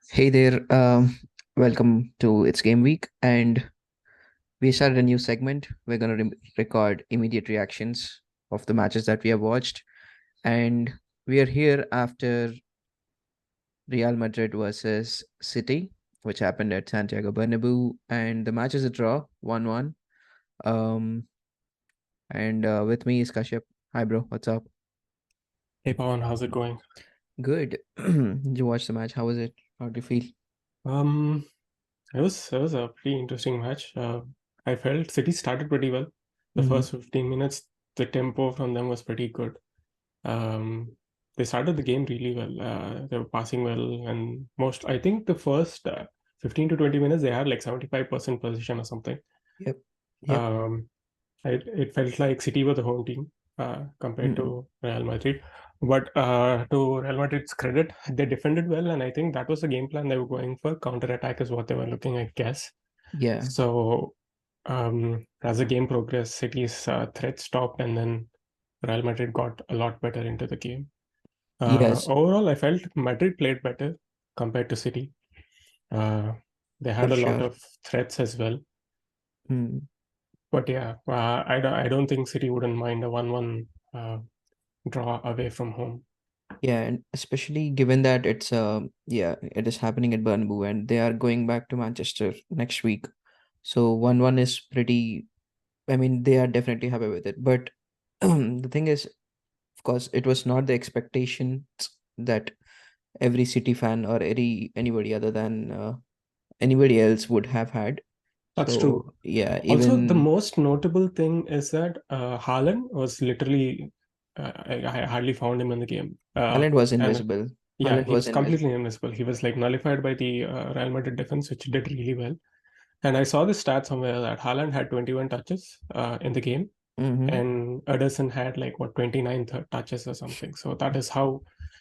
Hey there, welcome to It's Game Week, and we started a new segment. We're going to record immediate reactions of the matches that we have watched, and we are here after Real Madrid versus City, which happened at Santiago Bernabeu, and the match is a draw, 1-1. And with me is Kashyap. Hi, bro. What's up? Hey Pawan, how's it going? Good. Did you watch the match? How was it? How do you feel? Um, it was a pretty interesting match. I felt City started pretty well. The Mm-hmm. first 15 minutes, the tempo from them was pretty good. Um, they started the game really well. They were passing well, and I think the first 15 to 20 minutes, they had like 75% position or something. Yep. Yep. Um, it felt like City were the home team compared Mm-hmm. to Real Madrid. But to Real Madrid's credit, they defended well, and I think that was the game plan they were going for. Counter attack is what they were looking, I guess. Yeah. So as the game progressed, City's threat stopped, and then Real Madrid got a lot better into the game. Yes, Overall, I felt Madrid played better compared to City. Uh, they for had a lot sure. of threats as well. Mm. But yeah, I don't think City wouldn't mind a 1-1 draw away from home. Yeah, and especially given that it is happening at Burnbu and they are going back to Manchester next week. So 1-1 is pretty, I mean, they are definitely happy with it. But the thing is, of course, it was not the expectations that every City fan or anybody other than anybody else would have had. That's true. So yeah, Also, the even most notable thing is that Haaland was literally, I hardly found him in the game. Haaland was And invisible. yeah, Haaland he was was completely invisible. invisible. He was like nullified by the Real Madrid defense, which did really well. And I saw this stat somewhere that Haaland had 21 touches in the game, Mm-hmm. and Ederson had like what 29 touches or something. So that is how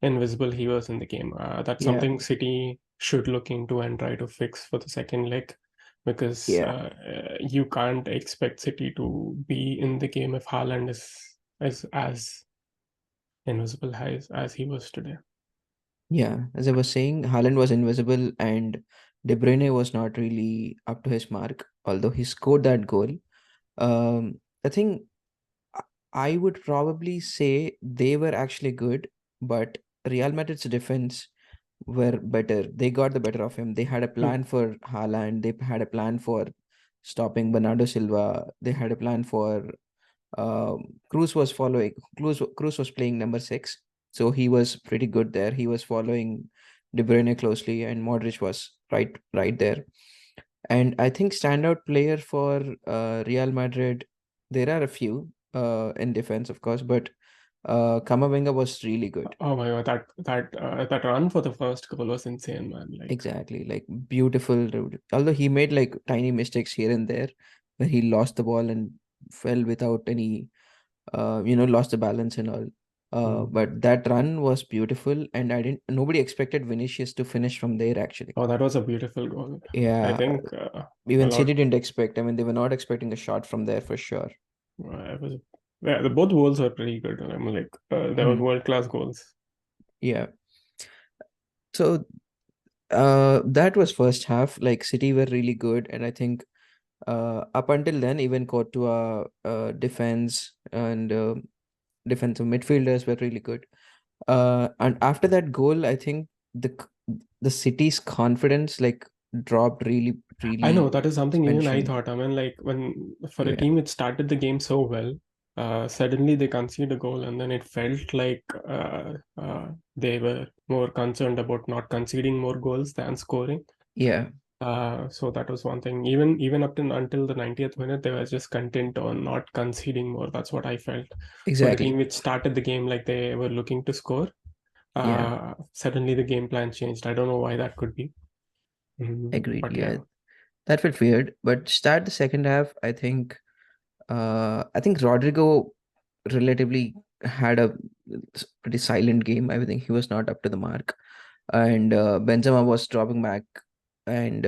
invisible he was in the game. That's Yeah, something City should look into and try to fix for the second leg, because yeah. you can't expect City to be in the game if Haaland is as invisible as he was today. Yeah, as I was saying, Haaland was invisible and De Bruyne was not really up to his mark, although he scored that goal. I think I I would probably say they were actually good, but Real Madrid's defense were better. They got the better of him. They had a Hmm. plan for Haaland. They had a plan for stopping Bernardo Silva. They had a plan for Cruz was following. Cruz was playing number six, so he was pretty good there. He was following De Bruyne closely, and Modric was right there. And I think standout player for Real Madrid, there are a few in defense, of course, but Kamavinga was really good. Oh my God, that run for the first goal was insane, man. Like, Exactly, like beautiful. Although he made like tiny mistakes here and there, where he lost the ball and fell without any lost the balance and all. hmm. But that run was beautiful, and nobody expected Vinicius to finish from there actually. Oh, that was a beautiful goal. I Yeah, think a even lot. City didn't expect. I mean, they were not expecting a shot from there for sure. It was, yeah, the both goals were pretty good. I mean, like they were Hmm. world class goals. Yeah. So that was first half. Like City were really good, and I think up until then, even Courtois, defense and defensive midfielders were really good. And after that goal, I think the city's confidence like dropped I know really that is something even I exponentially. thought. I mean, like when for a Yeah, team which started the game so well, suddenly they concede a goal, and then it felt like they were more concerned about not conceding more goals than scoring. yeah, So that was one thing. Even up to until the 90th minute, they were just content on not conceding more. That's what I felt. For a team exactly. which started the game like they were looking to score, Yeah, suddenly the game plan changed. I don't know why that could be. agreed. But Yeah, yeah. that felt weird. But start the second half, I think Rodrigo relatively had a pretty silent game. I think he was not up to the mark, and Benzema was dropping back, and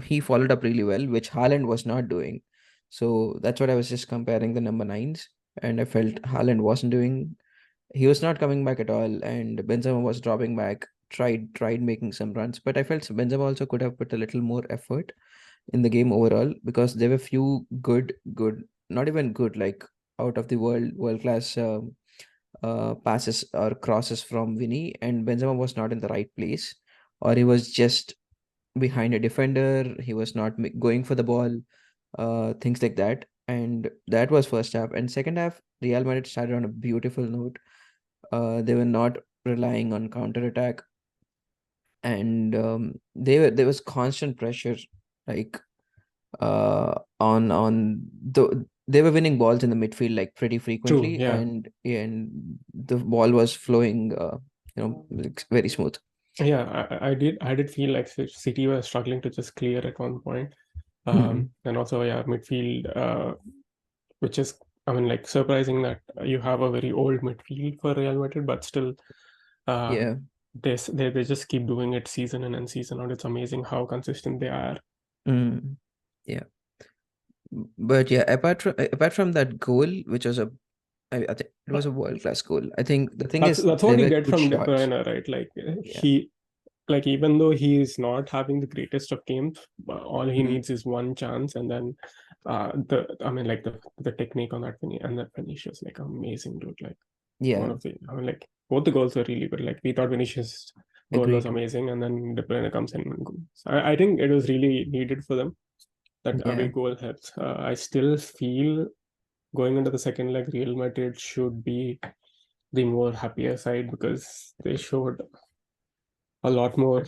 he followed up really well, which Haaland was not doing. So that's what I was just comparing the number nines, and I felt Haaland wasn't doing. He was not coming back at all, and Benzema was dropping back. tried making some runs, but I felt Benzema also could have put a little more effort in the game overall, because there were few good, not even good, like out of the world class passes or crosses from Vinny, and Benzema was not in the right place, or he was just behind a defender. He was not going for the ball, things like that. And that was first half. And second half, Real Madrid started on a beautiful note. They were not relying on counter attack, and there was constant pressure, like on they were winning balls in the midfield like pretty True, frequently, yeah. and the ball was flowing, like, very smooth. Yeah, I did feel like City was struggling to just clear at one point. Hmm. And also, yeah, midfield, which is, I mean, like surprising that you have a very old midfield for Real Madrid, but still, uh, Yeah. they just keep doing it season in and season out. It's amazing how consistent they are. Mm. Yeah. But yeah, apart from that goal, which was I think it was a world class goal. I think the thing is That's what there you were get good from De shots. Bruyne, right? Like Yeah. he, like even though he's not having the greatest of games, all he Mhm. needs is one chance, and then I mean, like the technique on that finish and that finish was like amazing, dude. Like one Yeah. of the, I mean, like both the goals were really good. Like we thought Vinicius' goal was Agreed. amazing, and then De Bruyne comes in and goes. I think it was really needed for them. That away Yeah. goal helps. I still feel going into the second leg, Real Madrid should be the more happier side because they showed a lot more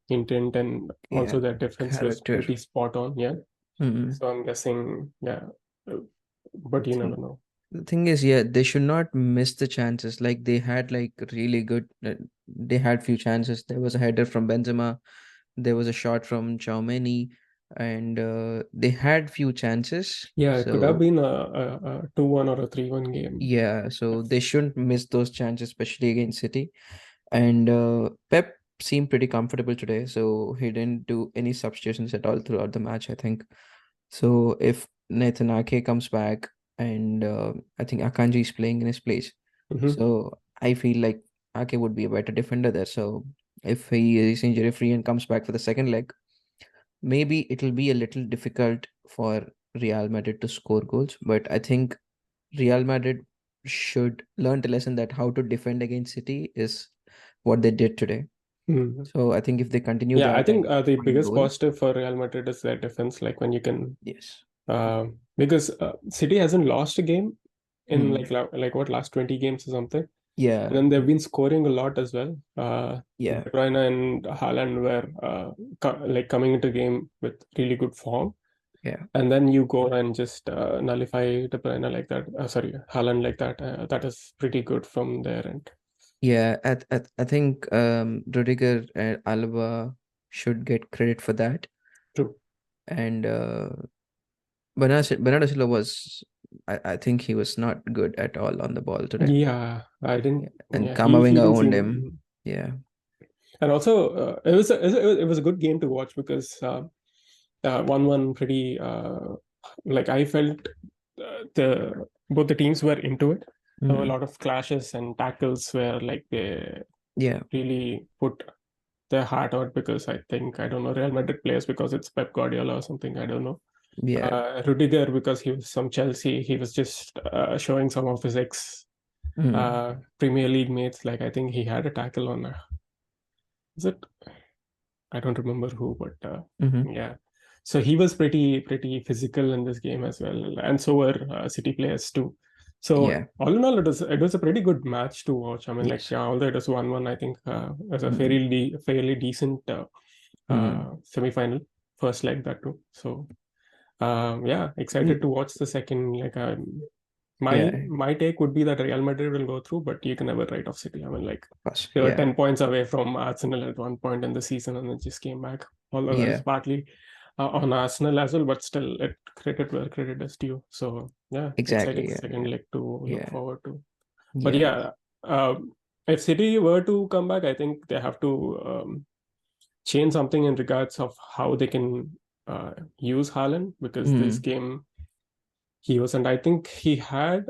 intent, and Yeah. also their defense was Character. pretty spot on. Yeah. Mm. So I'm guessing, yeah, uh, but you never Thing, know. the thing is, yeah, they should not miss the chances. Like they had like really good. They had few chances. There was a header from Benzema. There was a shot from Chaumeni, and they had few chances. Yeah, it could have So been a 2-1 or a 3-1 game. yeah, so they shouldn't miss those chances, especially against City. And Pep seemed pretty comfortable today, so he didn't do any substitutions at all throughout the match, I think. So if Nathan Ake comes back, and I think Akanji is playing in his place, Hmm. so I feel like Ake would be a better defender there. So if he is injury free and comes back for the second leg, maybe it'll be a little difficult for Real Madrid to score goals. But I think Real Madrid should learn the lesson that how to defend against City is what they did today. Hmm. So I think if they continue Yeah, I that think and the find biggest goals, positive for Real Madrid is their defense. Like when you can, yes. because City hasn't lost a game in Hmm. like what, last 20 games or something. Yeah. And then they've been scoring a lot as well. Yeah. De Bruyne and Haaland were like coming into game with really good form, Yeah. and then you go and just nullify De Bruyne like that. Sorry, Haaland like that. That is pretty good from their end. Yeah. I think Rudiger and Alaba should get credit for that. True. And Bernardo Silva was, I think he was not good at all on the ball today. Yeah, I didn't. Yeah. And Yeah, he Kamavinga didn't owned him. seem. Yeah. And also, it was a good game to watch because 1-1 pretty. Like I felt the both the teams were into it. There were a Mm. lot of clashes and tackles where like they Yeah. really put their heart out because I don't know, Real Madrid players because it's Pep Guardiola or something. I don't know. Yeah. Rudiger because he was from Chelsea. He was just showing some of his ex Mm. Premier League mates. Like I think he had a tackle on. Is it? I don't remember who, but Mm-hmm. yeah. So he was pretty physical in this game as well, and so were City players too. So Yeah. all in all, it was a pretty good match to watch. I mean, like Yes. yeah, although it was 1-1, I think it was a Mm. fairly decent Mm. semi-final first leg that too. So yeah, excited to Mm. watch the second. Like my Yeah. my take would be that Real Madrid will go through, but you can never write off City. I mean, like Of course. they were Yeah. 10 points away from Arsenal at one point in the season and then just came back. Although that is Yeah. partly on Arsenal as well, but still, credit where credit is due. So yeah, exciting Exactly. Yeah. second Yeah. leg to look Yeah. forward to. But Yeah. yeah, uh, if City were to come back, I think they have to change something in regards of how they can use Haaland because this Mm. game he was, and I think he had.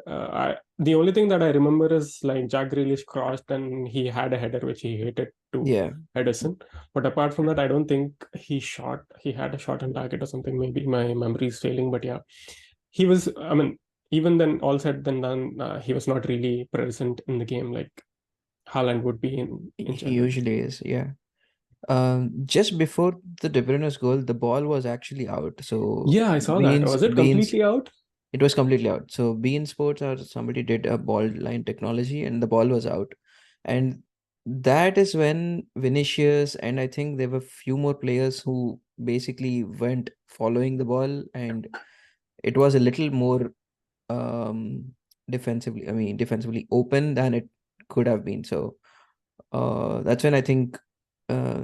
The only thing that I remember is like Jack Grealish crossed and he had a header which he hit it to Yeah, Edison. But apart from that, I don't think he shot. He had a shot on target or something. Maybe my memory is failing, but yeah, he was. I mean, even then, all said and done, he was not really present in the game like Haaland would be in he general. usually is. Yeah. Just before the De Bruyne's goal, the ball was actually out. So Yeah, I saw that. Was it Beans, completely out? it was completely out. So Bean Sports or somebody did a ball line technology, and the ball was out. And that is when Vinicius and I think there were few more players who basically went following the ball, and it was a little more defensively open than it could have been. So that's when I think uh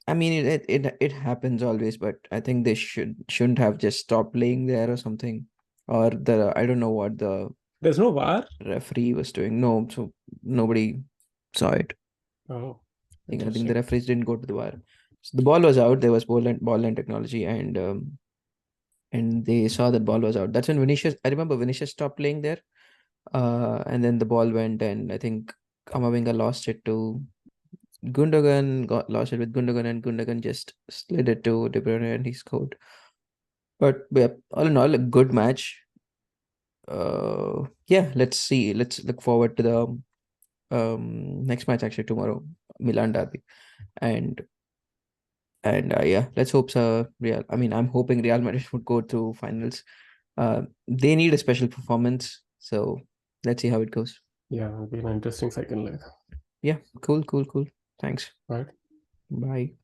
I mean it happens always, but I think they shouldn't have just stopped playing there or something. Or the I don't know what the There's no VAR. referee was doing. No, so nobody saw it. Oh, I think the interesting. referees didn't go to the VAR. So the ball was out. There was ball line technology, and they saw that ball was out. That's when Vinicius. I remember Vinicius stopped playing there. And then the ball went, and I think Kamavinga lost it to Gundogan, got lost it with Gundogan, and Gundogan just slid it to De Bruyne, and he scored. But yeah, all in all, a good match. Yeah, let's see. Let's look forward to the next match actually tomorrow, Milan derby, and yeah, let's hope so. Real. I mean, I'm hoping Real Madrid would go to finals. They need a special performance, so let's see how it goes. Yeah, it'll be an interesting second leg. Yeah, cool. Thanks. Right. Bye.